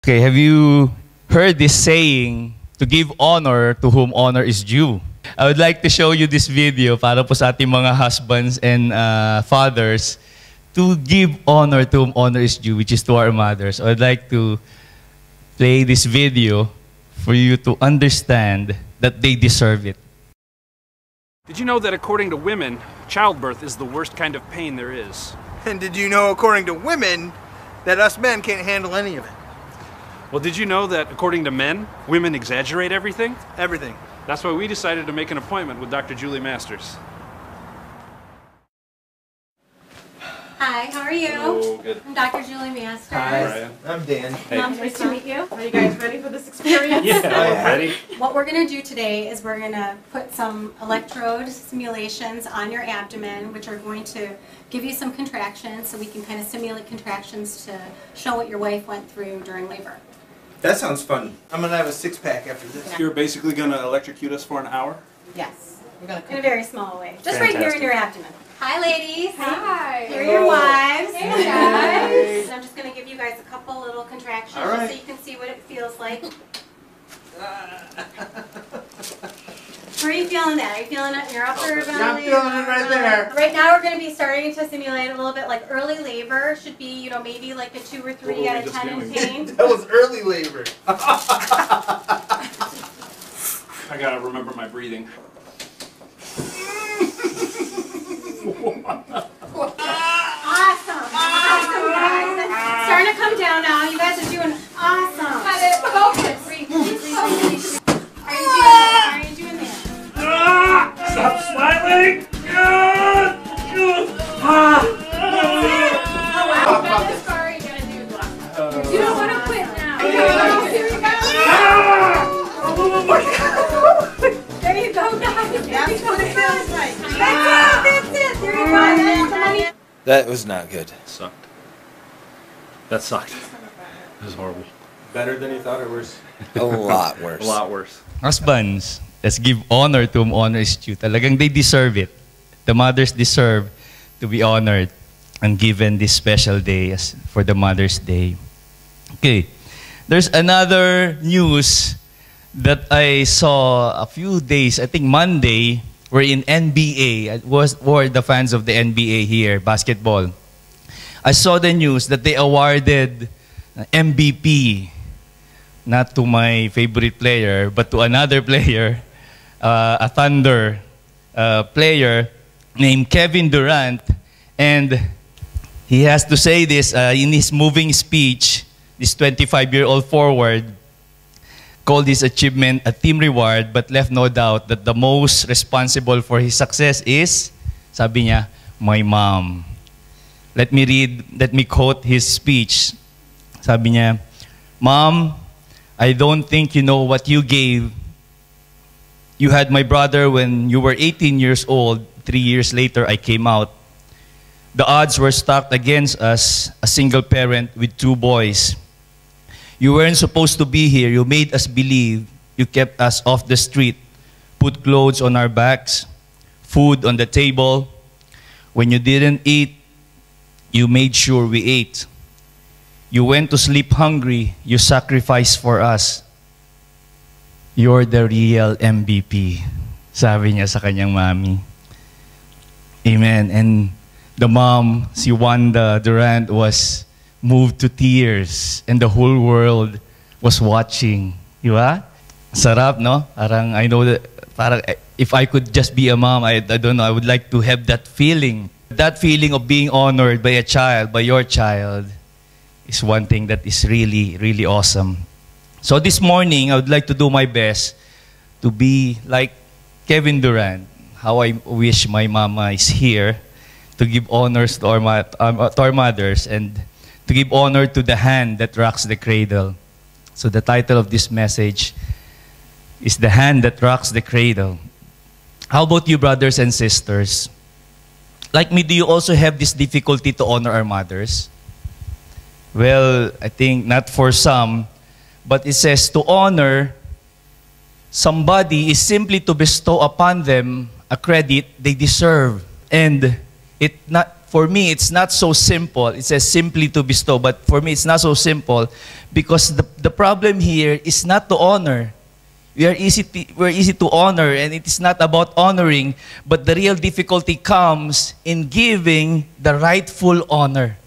Okay, have you heard this saying, to give honor to whom honor is due? I would like to show you this video para po sa ating mga husbands and fathers to give honor to whom honor is due, which is to our mothers. I would like to play this video for you to understand that they deserve it. Did you know that according to women, childbirth is the worst kind of pain there is? And did you know, according to women, that us men can't handle any of it? Well, did you know that according to men, women exaggerate everything? Everything. That's why we decided to make an appointment with Dr. Julie Masters. Hi, how are you? Oh, good. I'm Dr. Julie Masters. Hi, I'm Dan. Hey. Nice to meet you. Are you guys ready for this experience? Yeah, ready? What we're going to do today is we're going to put some electrode simulations on your abdomen, which are going to give you some contractions so we can kind of simulate contractions to show what your wife went through during labor. That sounds fun. I'm gonna have a six-pack after this. Yeah. You're basically going to electrocute us for an hour? Yes. We're gonna In a very small way. Just right here in your abdomen. Hi, ladies. Hi. Here are your wives. Hey, guys. I'm just going to give you guys a couple little contractions All right. just so you can see what it feels like. Where are you feeling that? Are you feeling it in your upper belly? I'm feeling it right there. Right now we're going to be starting to simulate a little bit like early labor. Should be, you know, maybe like a 2 or 3 What were out we of just 10 in doing? pain. That was early labor. I gotta remember my breathing. Awesome. Awesome, guys. It's starting to come down now. You guys are doing awesome. Cut it. Focus. Breathe, breathe, breathe, breathe. Are you doing that? Are you doing that? Stop smiling! Got this far, you gotta do the last. You don't want to quit now. Here we go. There you go, guys. That's what it feels like. That's it. There you go. Come on. That was not good. Sucked. That sucked. That was horrible. Better than you thought, or worse? A lot worse. A lot worse. Husbands, let's give honor to whom honor is due. Talagang they deserve it. The mothers deserve to be honored and given this special day for the Mother's Day. Okay, there's another news that I saw a few days, I think Monday, we're in NBA. Were the fans of the NBA here, basketball. I saw the news that they awarded MVP, not to my favorite player, but to another player, a Thunder player named Kevin Durant. And he has to say this in his moving speech. This 25-year-old forward called this achievement a team reward, but left no doubt that the most responsible for his success is, sabi niya, my mom. Let me quote his speech. Sabi niya, Mom, I don't think you know what you gave. You had my brother when you were 18 years old. 3 years later, I came out. The odds were stacked against us, a single parent with 2 boys. You weren't supposed to be here. You made us believe. You kept us off the street, put clothes on our backs, food on the table. When you didn't eat, you made sure we ate. You went to sleep hungry. You sacrificed for us. You're the real MVP, sabi niya sa kanyang mami. Amen. And the mom, si Wanda Durant, was moved to tears, and the whole world was watching. Di ba? Sarap, no? Parang, I know that, parang, if I could just be a mom, I don't know, I would like to have that feeling. That feeling of being honored by a child, by your child, is one thing that is really, really awesome. So this morning, I would like to do my best to be like Kevin Durant. How I wish my mama is here to give honors to our mothers and to give honor to the hand that rocks the cradle. So the title of this message is The Hand That Rocks the Cradle. How about you, brothers and sisters? Like me, do you also have this difficulty to honor our mothers? Well, I think not for some, but it says to honor somebody is simply to bestow upon them a credit they deserve. And for me, it's not so simple. It says simply to bestow, but for me, it's not so simple because the problem here is not to honor. We're easy to honor, and it is not about honoring, but the real difficulty comes in giving the rightful honor.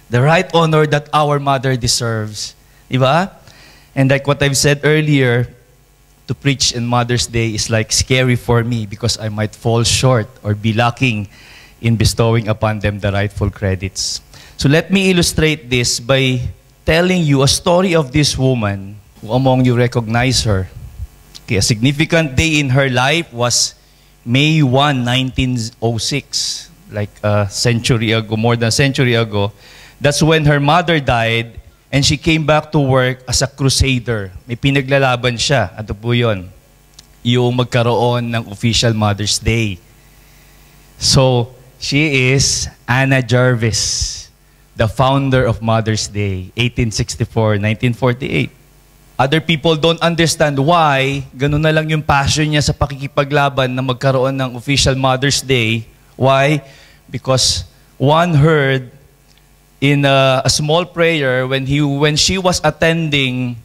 The right honor that our mother deserves. Diba? And like what I've said earlier, to preach in Mother's Day is like scary for me because I might fall short or be lacking in bestowing upon them the rightful credits. So let me illustrate this by telling you a story of this woman. Who among you recognize her? Okay, a significant day in her life was May 1, 1906. Like a century ago, more than a century ago. That's when her mother died and she came back to work as a crusader. May pinaglalaban siya. Ano po yun? Yung magkaroon ng official Mother's Day. So, she is Anna Jarvis, the founder of Mother's Day, 1864-1948. Other people don't understand why ganun na lang yung passion niya sa pakikipaglaban na magkaroon ng official Mother's Day. Why? Because one heard in a small prayer when she was attending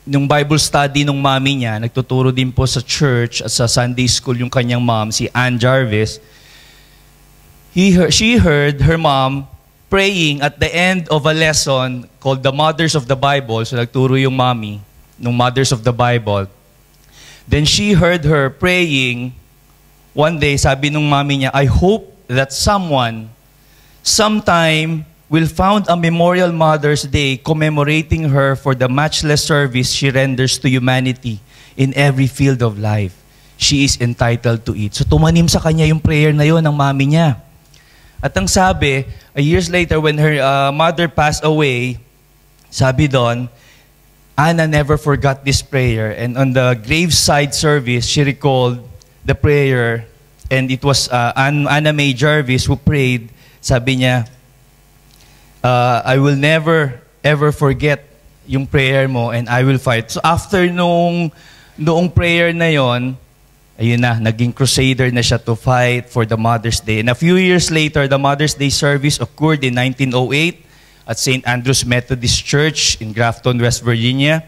nung Bible study nung mami niya, nagtuturo din po sa church at sa Sunday school yung kanyang mom, si Ann Jarvis. She heard her mom praying at the end of a lesson called the Mothers of the Bible. So nagturo yung mami nung Mothers of the Bible. Then she heard her praying. One day, sabi nung mami niya, I hope that someone, sometime, will found a memorial Mother's Day commemorating her for the matchless service she renders to humanity in every field of life. She is entitled to it. So tumanim sa kanya yung prayer na yun ng mami niya. At ang sabi, years later when her mother passed away, sabi doon, Anna never forgot this prayer. And on the graveside service, she recalled the prayer. And it was Anna May Jarvis who prayed. Sabi niya, I will never ever forget yung prayer mo and I will fight. So after noong prayer na yon, ayun na, naging crusader na siya to fight for the Mother's Day. And a few years later, the Mother's Day service occurred in 1908 at St. Andrew's Methodist Church in Grafton, West Virginia.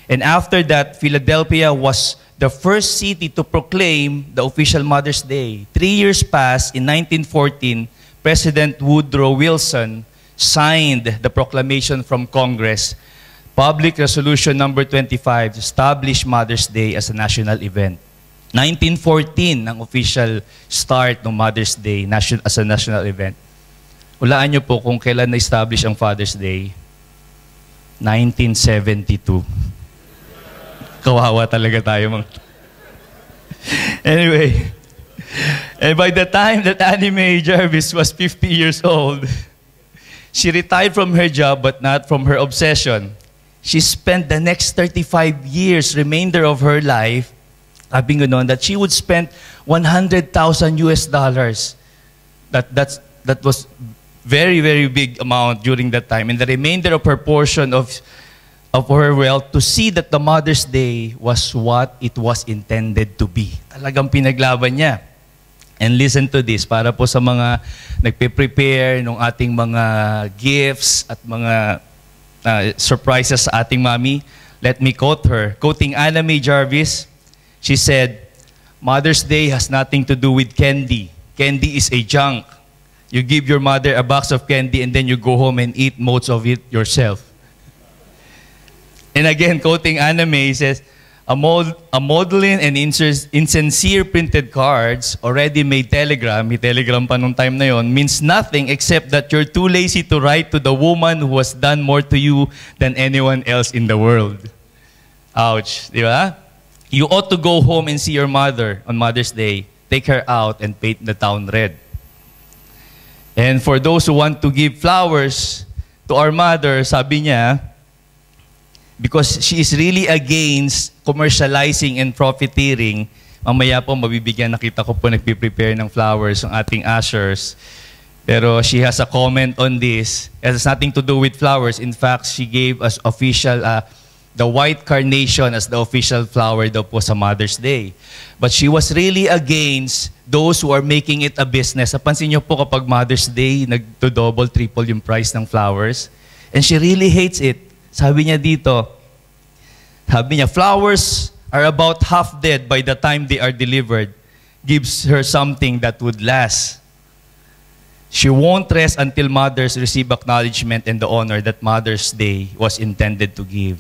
And after that, Philadelphia was the first city to proclaim the official Mother's Day. 3 years passed. In 1914, President Woodrow Wilson signed the proclamation from Congress, Public Resolution Number 25, to establish Mother's Day as a national event. 1914 ang official start ng Mother's Day as a national event. Hulaan niyo po kung kailan na-establish ang Father's Day. 1972. Kawawa talaga tayo. Anyway, and by the time that Annie Mae Jarvis was 50 years old, she retired from her job but not from her obsession. She spent the next 35 years, remainder of her life, sabi nga noon, that she would spend $100,000 US. That was very, very big amount during that time. And the remainder of her portion of her wealth to see that the Mother's Day was what it was intended to be. Talagang pinaglaban niya. And listen to this, para po sa mga nagpe-prepare ng ating mga gifts at mga surprises sa ating mami, let me quote her. Quoting Anna Mae Jarvis, she said, Mother's Day has nothing to do with candy. Candy is a junk. You give your mother a box of candy and then you go home and eat most of it yourself. And again, quoting Anna Mae, says, a modeling and insincere printed cards, already made telegram, may telegram pa nung time na yon, means nothing except that you're too lazy to write to the woman who has done more to you than anyone else in the world. Ouch, di ba? You ought to go home and see your mother on Mother's Day. Take her out and paint the town red. And for those who want to give flowers to our mother, sabi niya, because she is really against commercializing and profiteering. Mamaya po, mabibigyan, nakita ko po nagpiprepare ng flowers ang ating ushers. Pero she has a comment on this. It has nothing to do with flowers. In fact, she gave us official the white carnation as the official flower daw po sa Mother's Day. But she was really against those who are making it a business. Napansin niyo po kapag Mother's Day, nagdo-double, triple yung price ng flowers. And she really hates it. Sabi niya dito, flowers are about half dead by the time they are delivered. Gives her something that would last. She won't rest until mothers receive acknowledgement and the honor that Mother's Day was intended to give.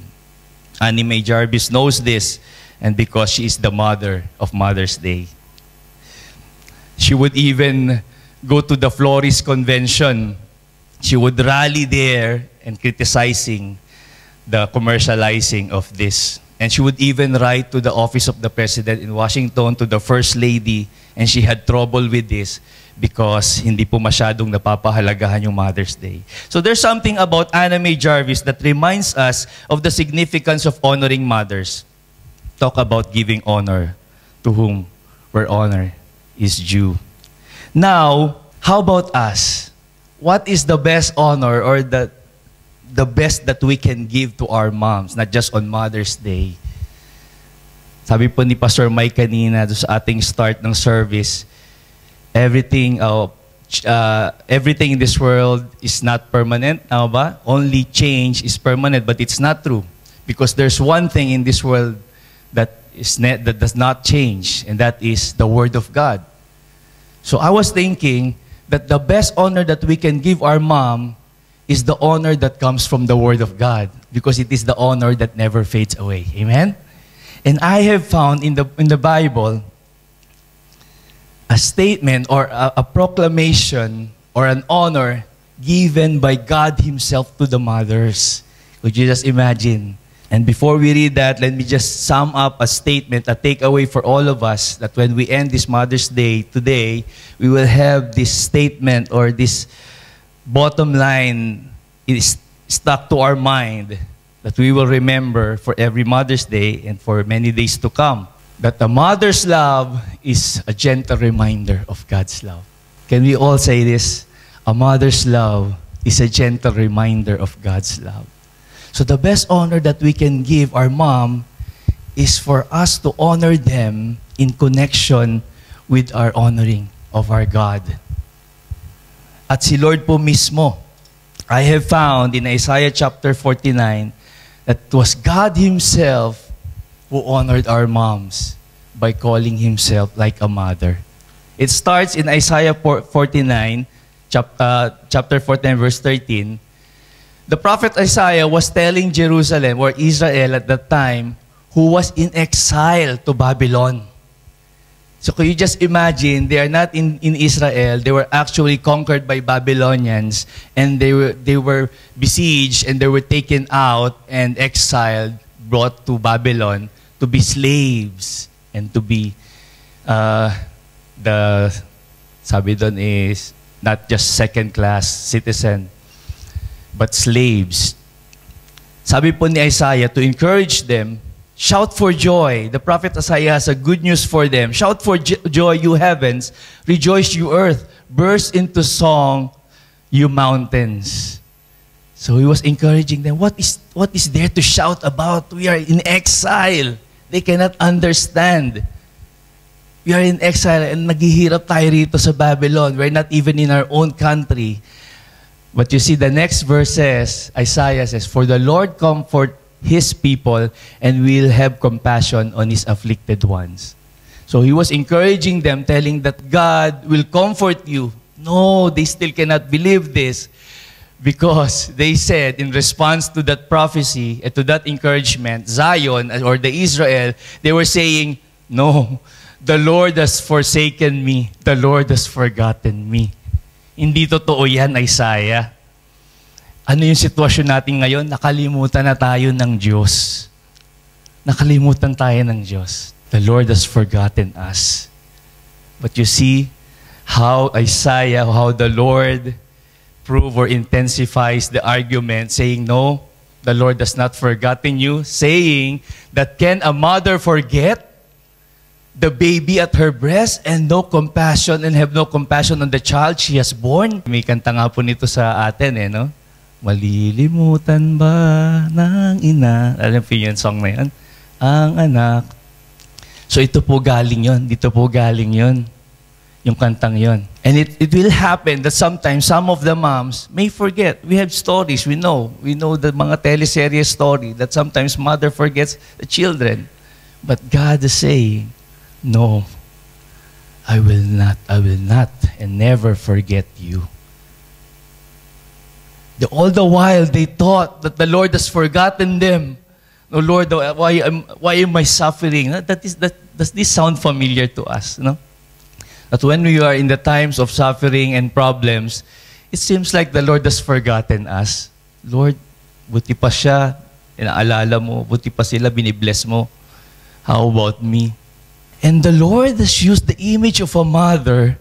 Annie Mae Jarvis knows this, and because she is the mother of Mother's Day. She would even go to the Florist Convention. She would rally there and criticizing the commercializing of this. And she would even write to the office of the president in Washington, to the First Lady, and she had trouble with this because hindi po masyadong napapahalagahan yung Mother's Day. So there's something about Anna Mae Jarvis that reminds us of the significance of honoring mothers. Talk about giving honor to whom where honor is due. Now, how about us? What is the best honor or the best that we can give to our moms, not just on Mother's Day? Sabi po ni Pastor Mike kanina sa ating start ng service, everything in this world is not permanent. Tama ba? Only change is permanent, but it's not true. Because there's one thing in this world that does not change, and that is the Word of God. So I was thinking that the best honor that we can give our mom is the honor that comes from the Word of God, because it is the honor that never fades away. Amen? And I have found in the Bible a statement or a proclamation or an honor given by God Himself to the mothers. Could you just imagine? And before we read that, let me just sum up a statement, a takeaway for all of us, that when we end this Mother's Day today, we will have this statement or this bottom line is stuck to our mind that we will remember for every Mother's Day and for many days to come. That a mother's love is a gentle reminder of God's love. Can we all say this? A mother's love is a gentle reminder of God's love. So the best honor that we can give our mom is for us to honor them in connection with our honoring of our God. At si Lord po mismo, I have found in Isaiah chapter 49 that it was God Himself who honored our moms by calling Himself like a mother. It starts in Isaiah 49, chapter 49, verse 13. The prophet Isaiah was telling Jerusalem, or Israel at that time, who was in exile to Babylon. So can you just imagine, they are not in Israel, they were actually conquered by Babylonians, and they were besieged, and they were taken out and exiled, brought to Babylon to be slaves and to be sabi doon is not just second-class citizen, but slaves. Sabi po ni Isaiah to encourage them, shout for joy. The prophet Isaiah has a good news for them. Shout for joy, you heavens. Rejoice, you earth. Burst into song, you mountains. So he was encouraging them. What is there to shout about? We are in exile. They cannot understand. We are in exile and naghihirap tayo rito sa Babylon. We're not even in our own country. But you see the next verse says, Isaiah says, for the Lord comfort His people and will have compassion on His afflicted ones. So He was encouraging them, telling that God will comfort you. No, they still cannot believe this. Because they said, in response to that prophecy and to that encouragement, Zion, or the Israel, they were saying, no, the Lord has forsaken me. The Lord has forgotten me. Hindi totoo yan, Isaiah. Ano yung sitwasyon natin ngayon? Nakalimutan na tayo ng Diyos. Nakalimutan tayo ng Diyos. The Lord has forgotten us. But you see how Isaiah, how the Lord prove or intensifies the argument, saying, no, the Lord has not forgotten you, saying that can a mother forget the baby at her breast and no compassion and have no compassion on the child she has born? May kanta nga po nito sa atin, no? Malilimutan ba ng ina? Alam po yung song na yan? Ang anak. So ito po galing yon, dito po galing yon, yung kantang yon. And it will happen that sometimes some of the moms may forget. We have stories, we know the mga teleserye story that sometimes mother forgets the children. But God is saying, no, I will not, and never forget you. All the while, they thought that the Lord has forgotten them. No, Lord, why am I suffering? Does this sound familiar to us? No? That when we are in the times of suffering and problems, it seems like the Lord has forgotten us. Lord, buti pa siya, inaalala mo, buti pa sila, binibless mo. How about me? And the Lord has used the image of a mother.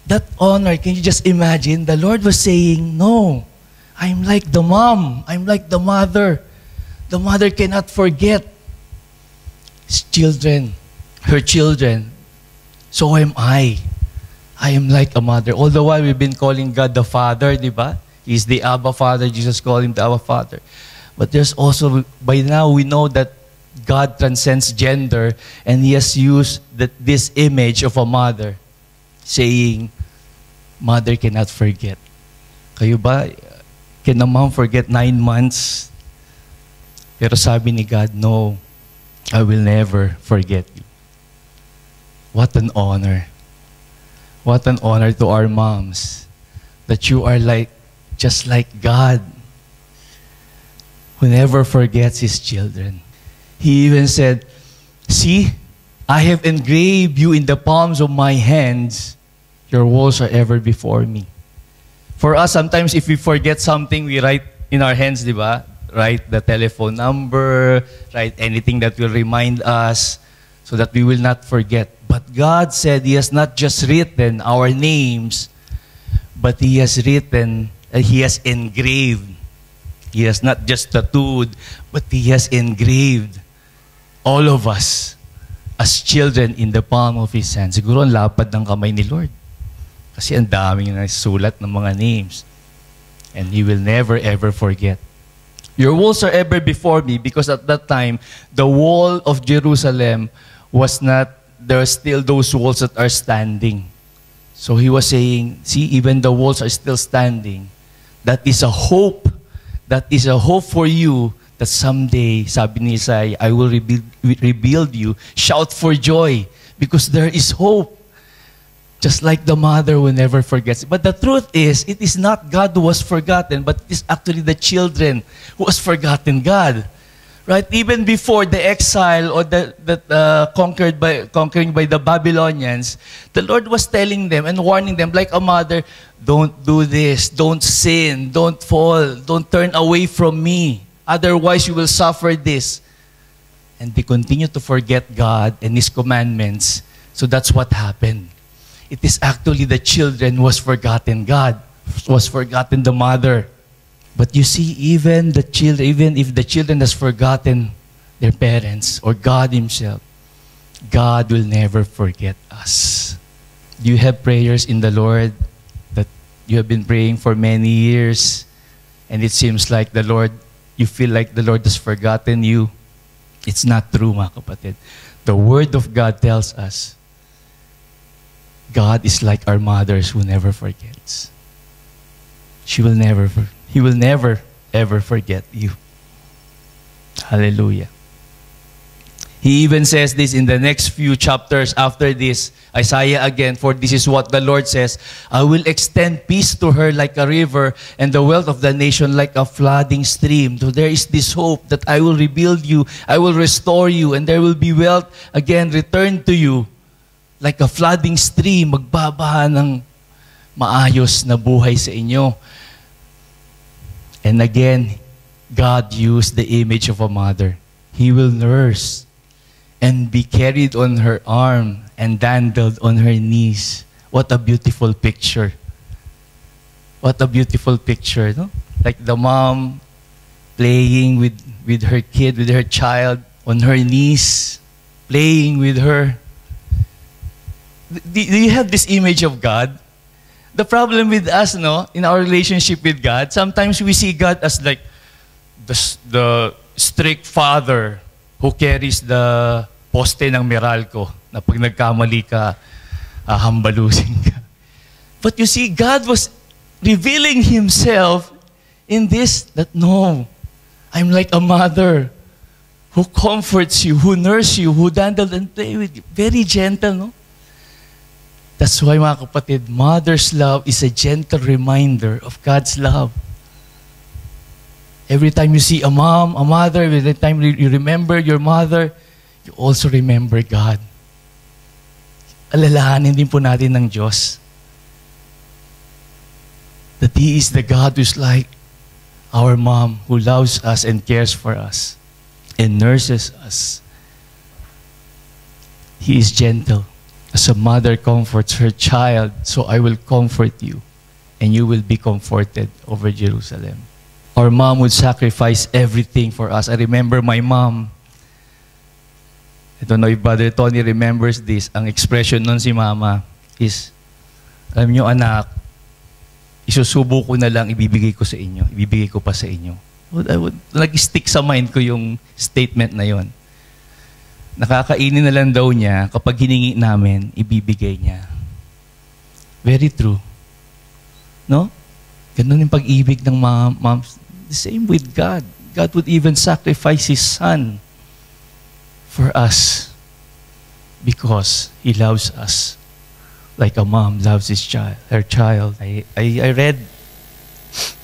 That honor, can you just imagine? The Lord was saying, no, I'm like the mom. I'm like the mother. The mother cannot forget his children, her children. So am I. I am like a mother. All the while, we've been calling God the Father, di ba? He's the Abba Father. Jesus called him the Abba Father. But there's also, by now, we know that God transcends gender, and He has used this image of a mother, saying, mother cannot forget. Kayo ba, can a mom forget 9 months? Pero sabi ni God, no, I will never forget you. What an honor. What an honor to our moms, that you are just like God, who never forgets His children. He even said, see, I have engraved you in the palms of my hands. Your walls are ever before me. For us, sometimes if we forget something, we write in our hands, di ba? Write the telephone number, write anything that will remind us so that we will not forget. But God said He has not just written our names, but He has written, He has engraved. He has not just tattooed, but He has engraved all of us as children in the palm of His hand. Siguro ang lapad ng kamay ni Lord. Kasi ang daming nasulat ng mga names. And He will never ever forget. Your walls are ever before me, because at that time, the wall of Jerusalem was not, there are still those walls that are standing. So He was saying, see, even the walls are still standing. That is a hope. That is a hope for you that someday, sabi ni Isaiah, I will rebuild you. Shout for joy, because there is hope. Just like the mother who never forgets. But the truth is, it is not God who was forgotten, but it is actually the children who was forgotten God. Right? Even before the exile or conquering by the Babylonians, the Lord was telling them and warning them like a mother, don't do this, don't sin, don't fall, don't turn away from me. Otherwise, you will suffer this. And they continue to forget God and His commandments. So that's what happened. It is actually the children who was forgotten God, was forgotten the mother. But you see, even if the children has forgotten their parents or God Himself, God will never forget us. Do you have prayers in the Lord that you have been praying for many years, and it seems like you feel like the Lord has forgotten you? It's not true, mga kapatid. The Word of God tells us, God is like our mothers who never forgets. He will never, ever forget you. Hallelujah. He even says this in the next few chapters after this, Isaiah again, for this is what the Lord says, I will extend peace to her like a river, and the wealth of the nation like a flooding stream. So there is this hope that I will rebuild you, I will restore you, and there will be wealth again returned to you. Like a flooding stream, magbabaha ng maayos na buhay sa inyo. And again, God used the image of a mother. He will nurse and be carried on her arm and dandled on her knees. What a beautiful picture. What a beautiful picture, no? Like the mom playing with her kid, with her child, on her knees, playing with her. Do you have this image of God? the problem with us, no, in our relationship with God, sometimes we see God as like the strict father who carries the poste ng Meralco na pag nagkamali ka, hambalusin ka. But you see, God was revealing Himself in this, that no, I'm like a mother who comforts you, who nurses you, who dandle and play with you. Very gentle, no? That's why, mga kapatid, mother's love is a gentle reminder of God's love. Every time you see a mom, a mother, every time you remember your mother, you also remember God. Alalahanin din po natin ng Diyos that He is the God who's like our mom, who loves us and cares for us and nurses us. He is gentle. As a mother comforts her child, so I will comfort you, and you will be comforted over Jerusalem. Our mom would sacrifice everything for us. I remember my mom. I don't know if Brother Tony remembers this. Ang expression nun si Mama is, alam niyo anak, isusubo ko na lang, ibibigay ko sa inyo. Ibibigay ko pa sa inyo. Nag-stick sa mind ko yung statement na yon. Nakakainin na lang daw niya, kapag hiningi namin, ibibigay niya. Very true. No? Ganun yung pag-ibig ng mga moms. The same with God. God would even sacrifice His Son for us because He loves us like a mom loves her child. I read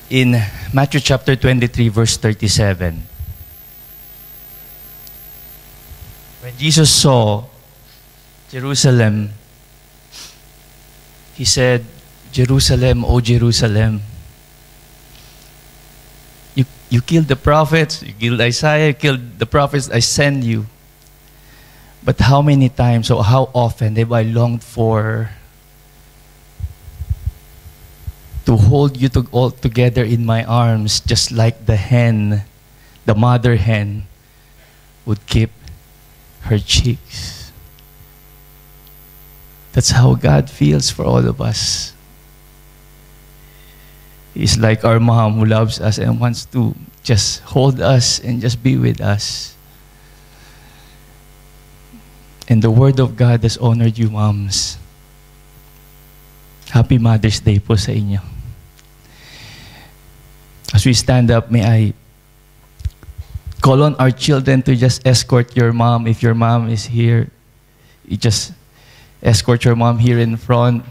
in Matthew chapter 23, verse 37. When Jesus saw Jerusalem, He said, Jerusalem, O Jerusalem, you killed the prophets, you killed Isaiah, you killed the prophets, I send you. But how many times or how often have I longed for to hold you all together in my arms, just like the hen, the mother hen, would keep her cheeks. That's how God feels for all of us. He's like our mom who loves us and wants to just hold us and just be with us. And the Word of God has honored you, moms. Happy Mother's Day po sa inyo. As we stand up, may I call on our children to just escort your mom. If your mom is here, you just escort your mom here in front.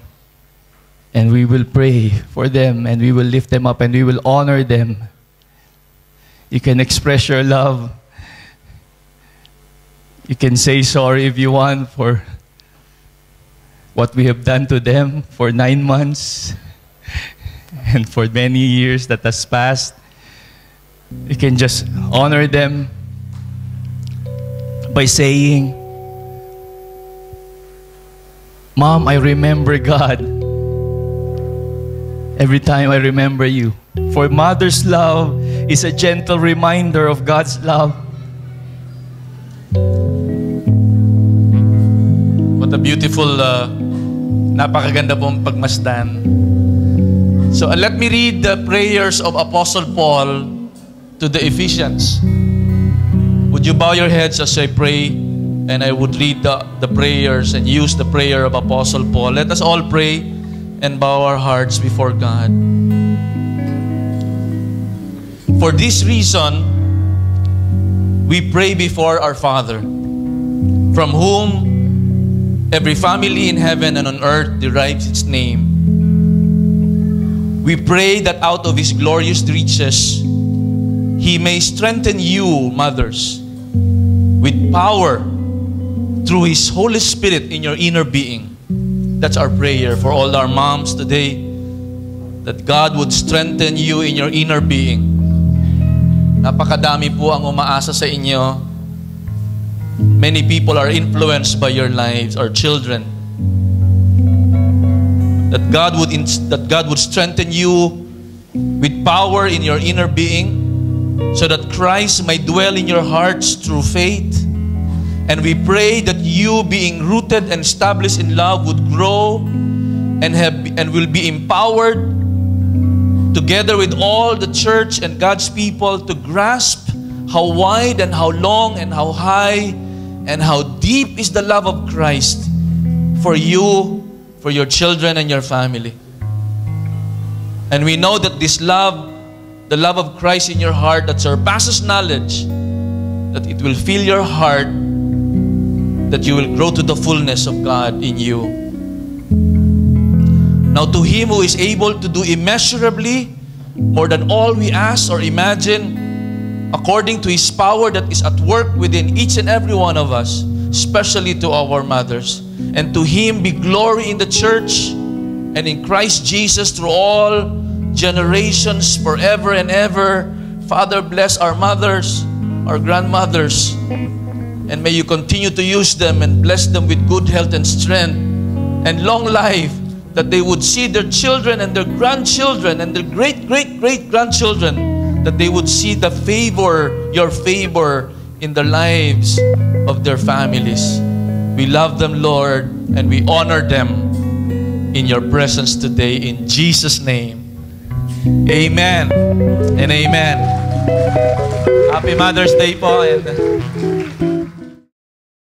And we will pray for them, and we will lift them up, and we will honor them. You can express your love. You can say sorry if you want for what we have done to them for 9 months and for many years that has passed. You can just honor them by saying, Mom, I remember God every time I remember you. For mother's love is a gentle reminder of God's love. What a beautiful, napakaganda pong pagmasdan. So let me read the prayers of Apostle Paul to the Ephesians. Would you bow your heads as I pray? And I would read the prayers and use the prayer of Apostle Paul. Let us all pray and bow our hearts before God. For this reason, we pray before our Father, from whom every family in heaven and on earth derives its name. We pray that out of His glorious riches, He may strengthen you, mothers, with power through His Holy Spirit in your inner being. That's our prayer for all our moms today, that God would strengthen you in your inner being. Napakadami po ang umaasa sa inyo. Many people are influenced by your lives, our children. That God would strengthen you with power in your inner being, so that Christ might dwell in your hearts through faith. And we pray that you, being rooted and established in love, would grow and will be empowered together with all the church and God's people to grasp how wide and how long and how high and how deep is the love of Christ for you, for your children and your family. And we know that this love, the love of Christ in your heart that surpasses knowledge, that it will fill your heart, that you will grow to the fullness of God in you. Now to Him who is able to do immeasurably more than all we ask or imagine, according to His power that is at work within each and every one of us, especially to our mothers. And to Him be glory in the church and in Christ Jesus through all generations forever and ever. Father, bless our mothers, our grandmothers, and may you continue to use them and bless them with good health and strength and long life, that they would see their children and their grandchildren and their great-great-great-grandchildren, that they would see the favor, your favor in the lives of their families. We love them, Lord, and we honor them in your presence today. In Jesus' name, amen and amen. Happy Mother's Day po. And